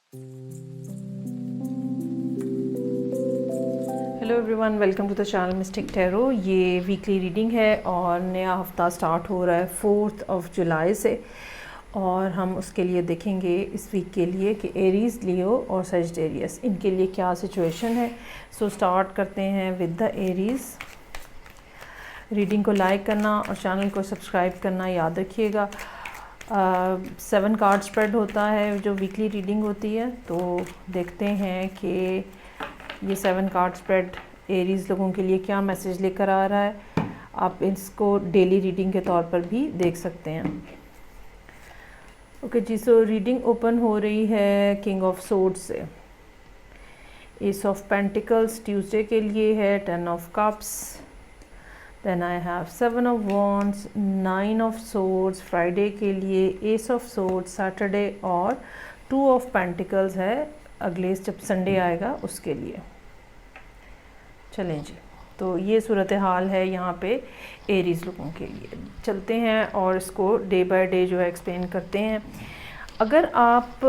Hello everyone, welcome to the channel mystic tarot. ये weekly reading है और नया हफ्ता स्टार्ट हो रहा है 4 जुलाई से। और हम उसके लिए देखेंगे इस वीक के लिए कि एरीज़, लियो और सजिटेरियस इनके लिए क्या सिचुएशन है। सो स्टार्ट करते हैं विद द एरीज़। रीडिंग को लाइक करना और चैनल को सब्सक्राइब करना याद रखिएगा। 7 कार्ड स्प्रेड होता है जो वीकली रीडिंग होती है। तो देखते हैं कि ये 7 कार्ड स्प्रेड एरीज़ लोगों के लिए क्या मैसेज लेकर आ रहा है। आप इसको डेली रीडिंग के तौर पर भी देख सकते हैं। ओके जी, सो रीडिंग ओपन हो रही है किंग ऑफ सोर्ड्स से। एस ऑफ पेंटिकल्स ट्यूसडे के लिए है, 10 of cups, then I have 7 of wands, 9 of swords Friday के लिए, एस ऑफ सोर्ड्स सैटरडे और 2 ऑफ पेंटिकल्स है अगले जब संडे आएगा उसके लिए। चलें जी, तो ये सूरत हाल है यहाँ पे एरीज़ लोगों के लिए। चलते हैं और इसको डे बाय डे जो है एक्सप्लेन करते हैं। अगर आप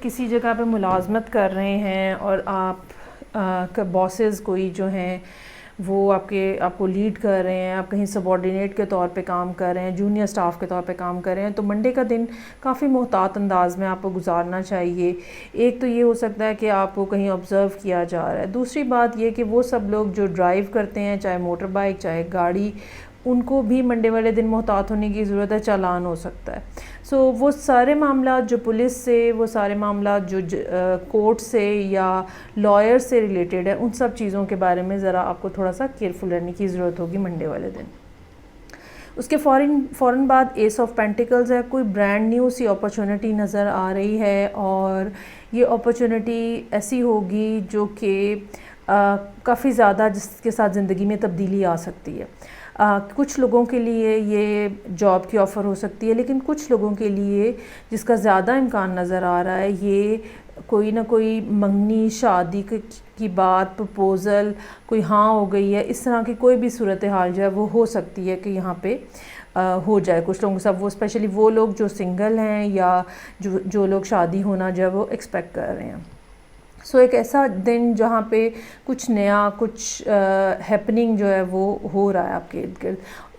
किसी जगह पे मुलाजमत कर रहे हैं और आप बॉसेस कोई जो हैं वो आपको लीड कर रहे हैं, आप कहीं सबॉर्डिनेट के तौर पे काम कर रहे हैं, जूनियर स्टाफ के तौर पे काम कर रहे हैं, तो मंडे का दिन काफ़ी मोहतात अंदाज में आपको गुजारना चाहिए। एक तो ये हो सकता है कि आपको कहीं ऑब्ज़र्व किया जा रहा है। दूसरी बात ये कि वो सब लोग जो ड्राइव करते हैं, चाहे मोटर बाइक चाहे गाड़ी, उनको भी मंडे वाले दिन मोहतात होने की ज़रूरत है, चालान हो सकता है। सो वो सारे मामला जो पुलिस से, वो सारे मामला जो कोर्ट से या लॉयर से रिलेटेड है, उन सब चीज़ों के बारे में ज़रा आपको थोड़ा सा केयरफुल रहने की ज़रूरत होगी मंडे वाले दिन। उसके फ़ौरन बाद एस ऑफ पेंटिकल्स है। कोई ब्रांड न्यू सी अपॉर्चुनिटी नज़र आ रही है और ये अपॉर्चुनिटी ऐसी होगी जो कि काफ़ी ज़्यादा जिसके साथ ज़िंदगी में तब्दीली आ सकती है। कुछ लोगों के लिए ये जॉब की ऑफ़र हो सकती है, लेकिन कुछ लोगों के लिए जिसका ज़्यादा इम्कान नज़र आ रहा है, ये कोई ना कोई मंगनी, शादी की बात, प्रपोज़ल, कोई हाँ हो गई है, इस तरह की कोई भी सूरत हाल जो है वो हो सकती है कि यहाँ पे हो जाए कुछ लोगों के साथ। वो स्पेशली वो लोग जो सिंगल हैं या जो लोग शादी होना जो है वो एक्सपेक्ट कर रहे हैं। सो एक ऐसा दिन जहाँ पे कुछ नया, कुछ हैपनिंग जो है वो हो रहा है आपके इर्द गिर्द।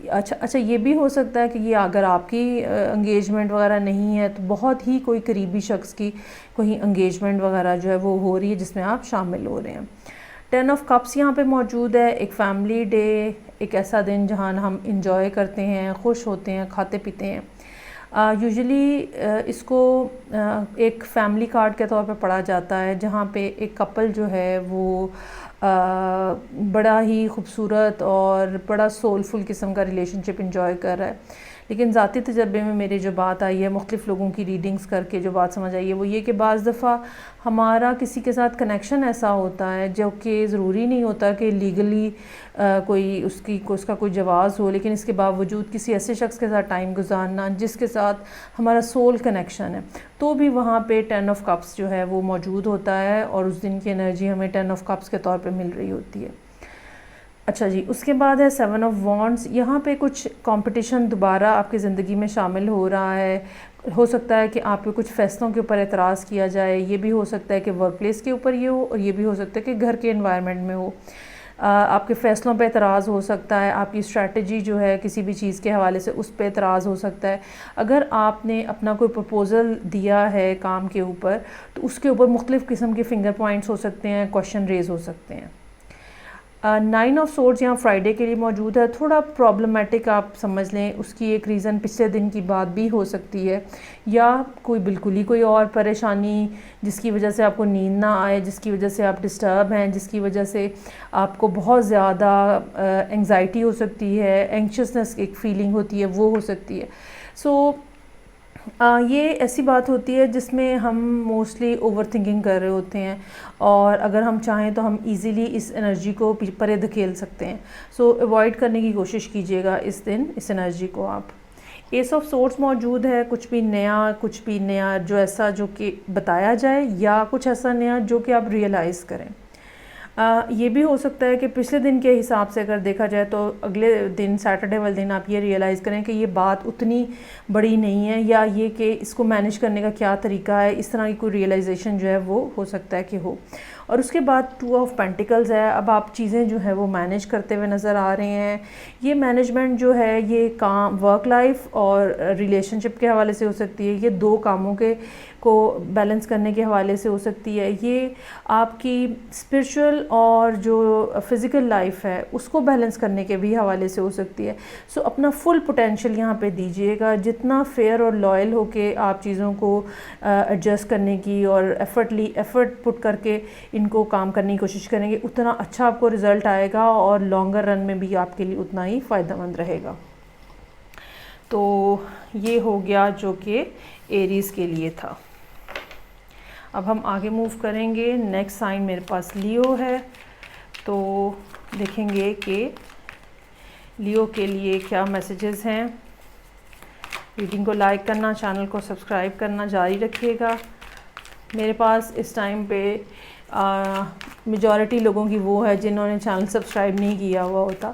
अच्छा, ये भी हो सकता है कि ये अगर आपकी एंगेजमेंट वगैरह नहीं है तो बहुत ही कोई करीबी शख्स की कोई एंगेजमेंट वगैरह जो है वो हो रही है जिसमें आप शामिल हो रहे हैं। 10 ऑफ कप्स यहाँ पे मौजूद है। एक फैमिली डे, एक ऐसा दिन जहाँ हम इंजॉय करते हैं, खुश होते हैं, खाते पीते हैं। यूजुअली इसको एक फैमिली कार्ड के तौर पे पढ़ा जाता है, जहाँ पे एक कपल जो है वो बड़ा ही खूबसूरत और बड़ा सोलफुल किस्म का रिलेशनशिप इंजॉय कर रहा है। लेकिन ज़ाती तजर्बे में मेरे जो बात आई है, मुख्तलिफ़ लोगों की रीडिंग्स करके जो बात समझ आई है वो ये कि बाज़ दफ़ा हमारा किसी के साथ कनेक्शन ऐसा होता है जो कि ज़रूरी नहीं होता कि लीगली कोई उसका कोई जवाज़ हो, लेकिन इसके बावजूद किसी ऐसे शख्स के साथ टाइम गुजारना जिसके साथ हमारा सोल कनेक्शन है, तो भी वहाँ पे 10 ऑफ कप्स जो है वो मौजूद होता है और उस दिन की एनर्जी हमें 10 ऑफ कप्स के तौर पे मिल रही होती है। अच्छा जी, उसके बाद है 7 ऑफ वॉन्ड्स। यहाँ पे कुछ कंपटीशन दोबारा आपकी ज़िंदगी में शामिल हो रहा है। हो सकता है कि आपके कुछ फ़ैसलों के ऊपर एतराज़ किया जाए, ये भी हो सकता है कि वर्क प्लेस के ऊपर ये हो, और ये भी हो सकता है कि घर के एनवायरनमेंट में हो। आपके फ़ैसलों पे एतराज़ हो सकता है, आपकी स्ट्रैटेजी जो है किसी भी चीज़ के हवाले से उस पे एतराज़ हो सकता है। अगर आपने अपना कोई प्रपोज़ल दिया है काम के ऊपर, तो उसके ऊपर मुख्तलिफ़ किस्म के फिंगर पॉइंट्स हो सकते हैं, क्वेश्चन रेज़ हो सकते हैं। 9 ऑफ सोर्ड्स यहाँ फ्राइडे के लिए मौजूद है। थोड़ा प्रॉब्लमेटिक आप समझ लें, उसकी एक रीज़न पिछले दिन की बात भी हो सकती है, या कोई बिल्कुल ही कोई और परेशानी जिसकी वजह से आपको नींद ना आए, जिसकी वजह से आप डिस्टर्ब हैं, जिसकी वजह से आपको बहुत ज़्यादा एंग्जाइटी हो सकती है, एंक्शसनेस एक फ़ीलिंग होती है, वो हो सकती है। सो ये ऐसी बात होती है जिसमें हम मोस्टली ओवर थिंकिंग कर रहे होते हैं, और अगर हम चाहें तो हम इजीली इस एनर्जी को परे धकेल सकते हैं। सो अवॉइड करने की कोशिश कीजिएगा इस दिन इस एनर्जी को आप। एस ऑफ सोर्ड्स मौजूद है। कुछ भी नया जो ऐसा जो कि बताया जाए, या कुछ ऐसा नया जो कि आप रियलाइज़ करें। ये भी हो सकता है कि पिछले दिन के हिसाब से अगर देखा जाए तो अगले दिन सैटरडे वाले दिन आप ये रियलाइज़ करें कि ये बात उतनी बड़ी नहीं है, या ये कि इसको मैनेज करने का क्या तरीका है, इस तरह की कोई रियलाइजेशन जो है वो हो सकता है कि हो। और उसके बाद 2 ऑफ पेंटिकल्स है। अब आप चीज़ें जो है वो मैनेज करते हुए नज़र आ रहे हैं। ये मैनेजमेंट जो है ये काम वर्क लाइफ और रिलेशनशिप के हवाले से हो सकती है, ये 2 कामों के को बैलेंस करने के हवाले से हो सकती है, ये आपकी स्पिरिचुअल और जो फिज़िकल लाइफ है उसको बैलेंस करने के भी हवाले से हो सकती है। सो अपना फुल पोटेंशियल यहाँ पे दीजिएगा, जितना फेयर और लॉयल हो के आप चीज़ों को एडजस्ट करने की और एफ़र्ट पुट करके इनको काम करने की कोशिश करेंगे, उतना अच्छा आपको रिज़ल्ट आएगा और लॉन्गर रन में भी आपके लिए उतना ही फ़ायदेमंद रहेगा। तो ये हो गया जो कि एरीज़ के लिए था। अब हम आगे मूव करेंगे। नेक्स्ट साइन मेरे पास लियो है, तो देखेंगे कि लियो के लिए क्या मैसेजेस हैं। वीडियो को लाइक करना, चैनल को सब्सक्राइब करना जारी रखिएगा। मेरे पास इस टाइम पे मेजॉरिटी लोगों की वो है जिन्होंने चैनल सब्सक्राइब नहीं किया हुआ होता।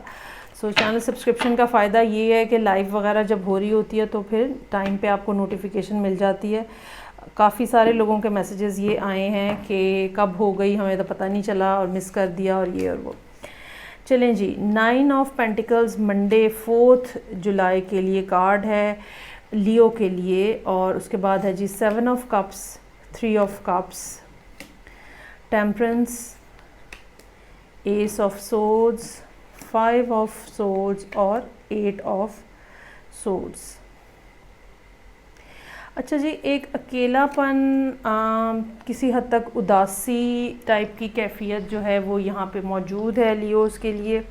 सो चैनल सब्सक्रिप्शन का फ़ायदा ये है कि लाइव वगैरह जब हो रही होती है तो फिर टाइम पे आपको नोटिफिकेशन मिल जाती है। काफ़ी सारे लोगों के मैसेजेस ये आए हैं कि कब हो गई, हमें तो पता नहीं चला और मिस कर दिया और ये और वो। चलें जी, 9 ऑफ पेंटिकल्स मंडे 4 जुलाई के लिए कार्ड है लियो के लिए। और उसके बाद है जी 7 of cups, 3 of cups, temperance, S of swords, 5 of swords और 8 ऑफ सोर्ड्स। अच्छा जी, एक अकेलापन, किसी हद तक उदासी टाइप की कैफियत जो है वो यहाँ पे मौजूद है लियोस के लिए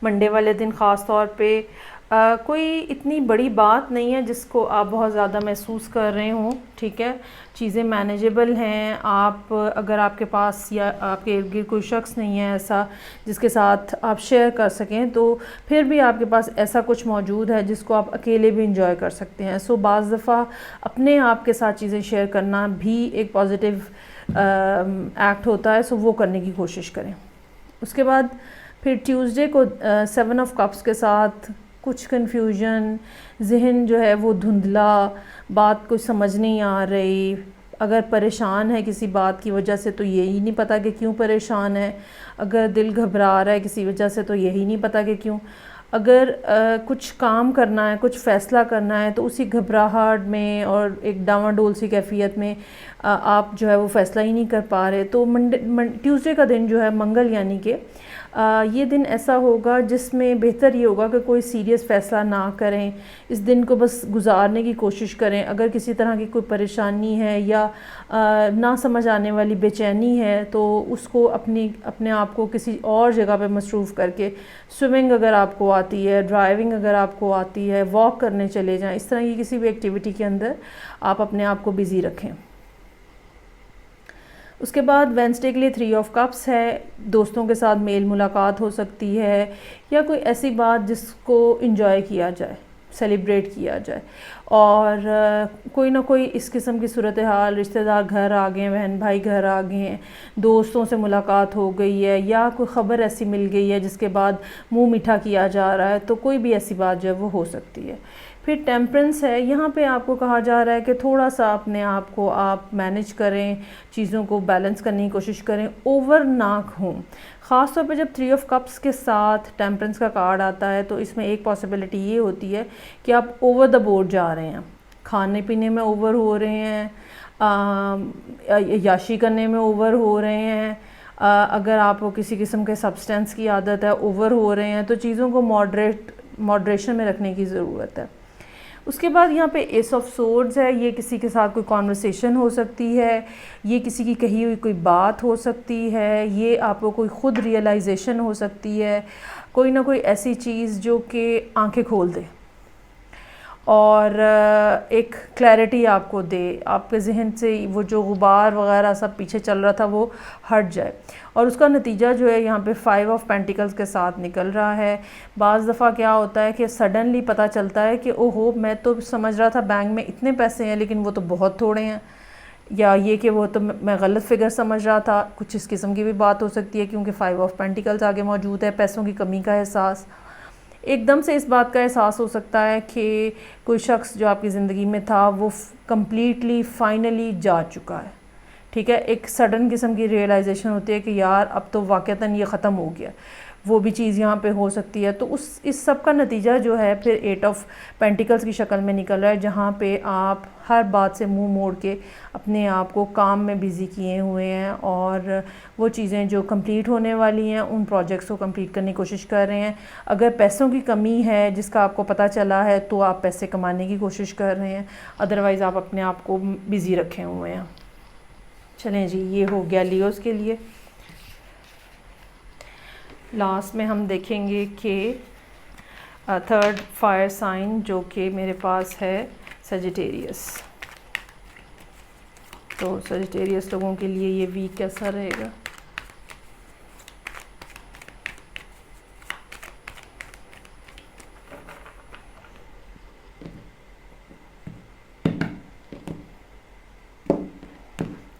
मंडे वाले दिन ख़ास तौर पे। कोई इतनी बड़ी बात नहीं है जिसको आप बहुत ज़्यादा महसूस कर रहे हों, ठीक है। चीज़ें मैनेजेबल हैं। आप अगर आपके पास या आपके इर्द गिर्द कोई शख्स नहीं है ऐसा जिसके साथ आप शेयर कर सकें, तो फिर भी आपके पास ऐसा कुछ मौजूद है जिसको आप अकेले भी इंजॉय कर सकते हैं। सो बाज़ दफ़ा अपने आप के साथ चीज़ें शेयर करना भी एक पॉजिटिव एक्ट होता है। सो वो करने की कोशिश करें। उसके बाद फिर ट्यूसडे को 7 ऑफ कप्स के साथ कुछ कन्फ्यूजन, जहन जो है वो धुंधला, बात कुछ समझ नहीं आ रही। अगर परेशान है किसी बात की वजह से तो यही नहीं पता कि क्यों परेशान है। अगर दिल घबरा रहा है किसी वजह से तो यही नहीं पता कि क्यों। अगर कुछ काम करना है, कुछ फ़ैसला करना है, तो उसी घबराहट में और एक डावाडोल सी कैफियत में आप जो है वो फ़ैसला ही नहीं कर पा रहे। तो ट्यूसडे का दिन जो है मंगल यानी कि ये दिन ऐसा होगा जिसमें बेहतर ये होगा कि कोई सीरियस फ़ैसला ना करें। इस दिन को बस गुजारने की कोशिश करें। अगर किसी तरह की कोई परेशानी है या ना समझ आने वाली बेचैनी है तो उसको अपने आप को किसी और जगह पे मसरूफ़ करके, स्विमिंग अगर आपको आती है, ड्राइविंग अगर आपको आती है, वॉक करने चले जाएं। इस तरह की किसी भी एक्टिविटी के अंदर आप अपने आप को बिज़ी रखें। उसके बाद वेंसडे के लिए 3 ऑफ कप्स है। दोस्तों के साथ मेल मुलाकात हो सकती है या कोई ऐसी बात जिसको इंजॉय किया जाए, सेलिब्रेट किया जाए। और कोई ना कोई इस किस्म की सूरत हाल, रिश्तेदार घर आ गए हैं, बहन भाई घर आ गए हैं, दोस्तों से मुलाकात हो गई है या कोई ख़बर ऐसी मिल गई है जिसके बाद मुंह मीठा किया जा रहा है, तो कोई भी ऐसी बात जो है वो हो सकती है। फिर टेम्परेंस है। यहाँ पे आपको कहा जा रहा है कि थोड़ा सा अपने आप को आप मैनेज करें, चीज़ों को बैलेंस करने की कोशिश करें, ओवर ना हों। ख़ास तौर पे जब 3 ऑफ कप्स के साथ टेम्परेंस का कार्ड आता है तो इसमें एक पॉसिबिलिटी ये होती है कि आप ओवर द बोर्ड जा रहे हैं, खाने पीने में ओवर हो रहे हैं, याशी करने में ओवर हो रहे हैं। अगर आपको किसी किस्म के सब्सटेंस की आदत है, ओवर हो रहे हैं, तो चीज़ों को मॉडरेशन में रखने की ज़रूरत है। उसके बाद यहाँ पे एस ऑफ सोर्ड्स है। ये किसी के साथ कोई कॉन्वर्सेशन हो सकती है, ये किसी की कही हुई कोई बात हो सकती है, ये आपको कोई ख़ुद रियलाइजेशन हो सकती है, कोई ना कोई ऐसी चीज़ जो कि आंखें खोल दे और एक क्लैरिटी आपको दे, आपके जहन से वो जो गुबार वगैरह सब पीछे चल रहा था वो हट जाए। और उसका नतीजा जो है यहाँ पे 5 ऑफ पेंटिकल्स के साथ निकल रहा है। बाज़ दफ़ा क्या होता है कि सडनली पता चलता है कि ओहो, मैं तो समझ रहा था बैंक में इतने पैसे हैं लेकिन वो तो बहुत थोड़े हैं। या ये कि वो तो मैं गलत फिगर समझ रहा था, कुछ इस किस्म की भी बात हो सकती है, क्योंकि 5 ऑफ पेंटिकल्स आगे मौजूद है। पैसों की कमी का एहसास, एकदम से इस बात का एहसास हो सकता है कि कोई शख्स जो आपकी ज़िंदगी में था वो कम्प्लीटली फाइनली जा चुका है, ठीक है। एक सडन किस्म की रियलाइजेशन होती है कि यार अब तो वाक़तन ये ख़त्म हो गया, वो भी चीज़ यहाँ पे हो सकती है। तो इस सब का नतीजा जो है फिर 8 ऑफ पेंटिकल्स की शक्ल में निकल रहा है, जहाँ पे आप हर बात से मुंह मोड़ के अपने आप को काम में बिज़ी किए हुए हैं और वो चीज़ें जो कंप्लीट होने वाली हैं उन प्रोजेक्ट्स को कंप्लीट करने की कोशिश कर रहे हैं। अगर पैसों की कमी है जिसका आपको पता चला है तो आप पैसे कमाने की कोशिश कर रहे हैं, अदरवाइज़ आप अपने आप को बिज़ी रखे हुए हैं। चलें जी, ये हो गया लियोज़ के लिए। लास्ट में हम देखेंगे कि थर्ड फायर साइन जो कि मेरे पास है सजिटेरियस। तो सजिटेरियस लोगों के लिए ये वीक कैसा रहेगा?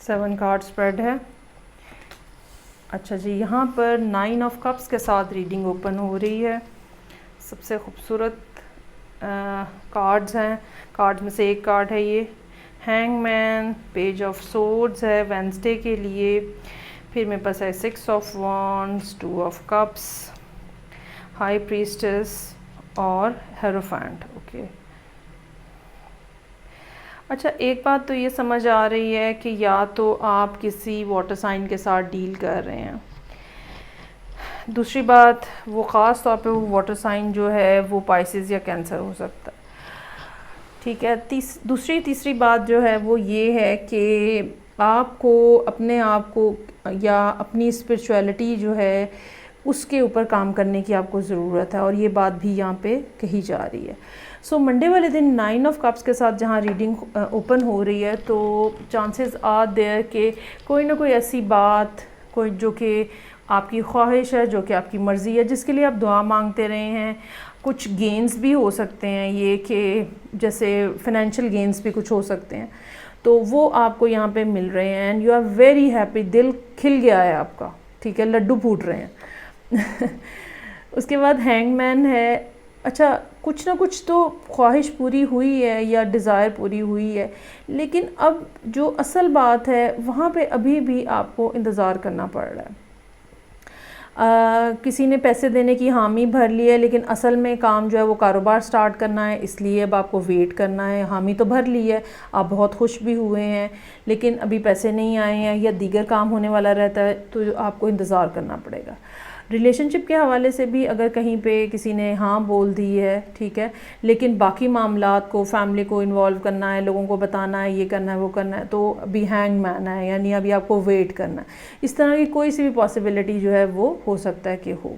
सेवन कार्ड स्प्रेड है। अच्छा जी, यहाँ पर 9 ऑफ कप्स के साथ रीडिंग ओपन हो रही है। सबसे खूबसूरत कार्ड्स हैं, कार्ड्स में से एक कार्ड है ये हैंगमैन, पेज ऑफ सोर्ड्स है वेंसडे के लिए। फिर मेरे पास है 6 of wands, 2 of cups, high priestess और हेरोफेंट। ओके, अच्छा, एक बात तो ये समझ आ रही है कि या तो आप किसी वाटर साइन के साथ डील कर रहे हैं, दूसरी बात वो ख़ास तौर पे वो वाटर साइन जो है वो पाइसेस या कैंसर हो सकता है, ठीक है। तीसरी बात जो है वो ये है कि आपको अपने आप को या अपनी स्पिरिचुअलिटी जो है उसके ऊपर काम करने की आपको ज़रूरत है, और ये बात भी यहाँ पे कही जा रही है। सो मंडे वाले दिन 9 ऑफ कप्स के साथ जहाँ रीडिंग ओपन हो रही है तो चांसेस आर देयर कि कोई ना कोई ऐसी बात, कोई जो कि आपकी ख्वाहिश है, जो कि आपकी मर्ज़ी है, जिसके लिए आप दुआ मांगते रहे हैं। कुछ गेंस भी हो सकते हैं, ये कि जैसे फाइनेंशियल गेंस भी कुछ हो सकते हैं, तो वो आपको यहाँ पे मिल रहे हैं and you are very happy, दिल खिल गया है आपका, ठीक है, लड्डू फूट रहे हैं। उसके बाद हैंगमैन है। अच्छा, कुछ ना कुछ तो ख्वाहिश पूरी हुई है या डिज़ायर पूरी हुई है, लेकिन अब जो असल बात है वहाँ पे अभी भी आपको इंतज़ार करना पड़ रहा है। किसी ने पैसे देने की हामी भर ली है, लेकिन असल में काम जो है वो कारोबार स्टार्ट करना है, इसलिए अब आपको वेट करना है। हामी तो भर ली है, आप बहुत खुश भी हुए हैं, लेकिन अभी पैसे नहीं आए हैं या दीगर काम होने वाला रहता है तो आपको इंतज़ार करना पड़ेगा। रिलेशनशिप के हवाले से भी अगर कहीं पे किसी ने हाँ बोल दी है, ठीक है, लेकिन बाकी मामलात को, फैमिली को इन्वॉल्व करना है, लोगों को बताना है, ये करना है, वो करना है, तो अभी हैंगमैन है, यानी अभी आपको वेट करना है। इस तरह की कोई सी भी पॉसिबिलिटी जो है वो हो सकता है कि हो।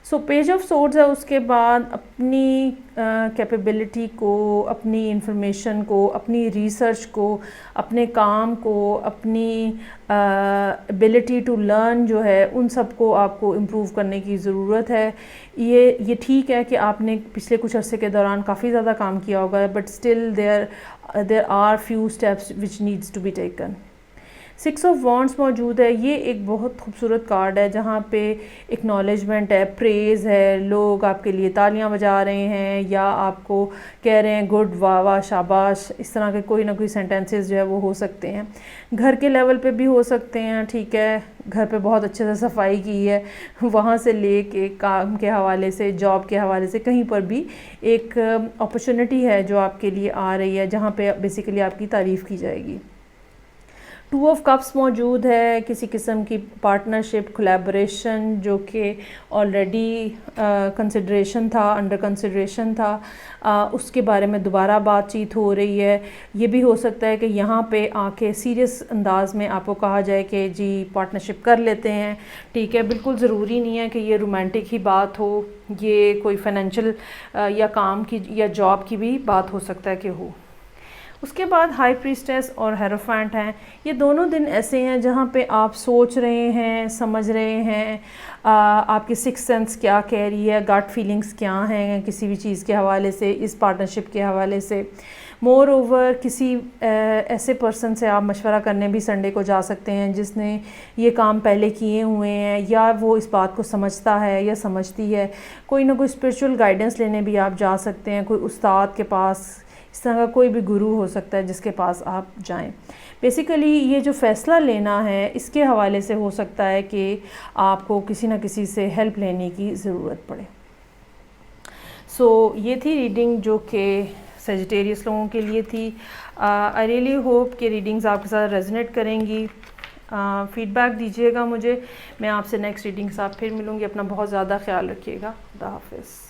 सो पेज ऑफ सोर्ड्स है। उसके बाद अपनी कैपेबिलिटी को, अपनी इंफॉर्मेशन को, अपनी रिसर्च को, अपने काम को, अपनी एबिलिटी टू लर्न जो है, उन सब को आपको इम्प्रूव करने की ज़रूरत है। ये ठीक है कि आपने पिछले कुछ अरसे के दौरान काफ़ी ज़्यादा काम किया होगा, but still there are few steps which needs to be taken. 6 of wands मौजूद है। ये एक बहुत खूबसूरत कार्ड है जहाँ पे एक्नॉलेजमेंट है, प्रेज़ है, लोग आपके लिए तालियां बजा रहे हैं या आपको कह रहे हैं गुड, वाह वाह, शाबाश। इस तरह के कोई ना कोई सेंटेंसेस जो है वो हो सकते हैं। घर के लेवल पे भी हो सकते हैं, ठीक है, घर पे बहुत अच्छे से सफाई की है, वहाँ से ले के काम के हवाले से, जॉब के हवाले से, कहीं पर भी एक अपॉर्चुनिटी है जो आपके लिए आ रही है, जहाँ पे बेसिकली आपकी तारीफ़ की जाएगी। 2 ऑफ कप्स मौजूद है, किसी किस्म की पार्टनरशिप, कोलैबोरेशन जो कि ऑलरेडी कंसिडरेशन था, अंडर कंसिडरेशन था, उसके बारे में दोबारा बातचीत हो रही है। ये भी हो सकता है कि यहाँ पे आके सीरियस अंदाज में आपको कहा जाए कि जी पार्टनरशिप कर लेते हैं, ठीक है। बिल्कुल ज़रूरी नहीं है कि ये रोमांटिक ही बात हो, ये कोई फाइनेंशियल या काम की या जॉब की भी बात हो सकता है कि हो। उसके बाद हाई प्रीस्टेस और हेरोफेंट हैं। ये दोनों दिन ऐसे हैं जहाँ पे आप सोच रहे हैं, समझ रहे हैं, आपकी सिक्स सेंस क्या कह रही है, गट फीलिंग्स क्या हैं किसी भी चीज़ के हवाले से, इस पार्टनरशिप के हवाले से। मोर ओवर किसी ऐसे पर्सन से आप मशवरा करने भी संडे को जा सकते हैं जिसने ये काम पहले किए हुए हैं, या वो इस बात को समझता है या समझती है। कोई ना कोई स्पिरिचुअल गाइडेंस लेने भी आप जा सकते हैं, कोई उस्ताद के पास, इस तरह का कोई भी गुरु हो सकता है जिसके पास आप जाएं। बेसिकली ये जो फ़ैसला लेना है इसके हवाले से हो सकता है कि आपको किसी न किसी से हेल्प लेने की ज़रूरत पड़े। सो ये थी रीडिंग जो कि सेजिटेरियस लोगों के लिए थी। आई रियली होप कि रीडिंग्स आपके साथ रेजोनेट करेंगी। फीडबैक दीजिएगा मुझे। मैं आपसे नेक्स्ट रीडिंग के साथ फिर मिलूँगी। अपना बहुत ज़्यादा ख्याल रखिएगा। खुदा हाफिज़।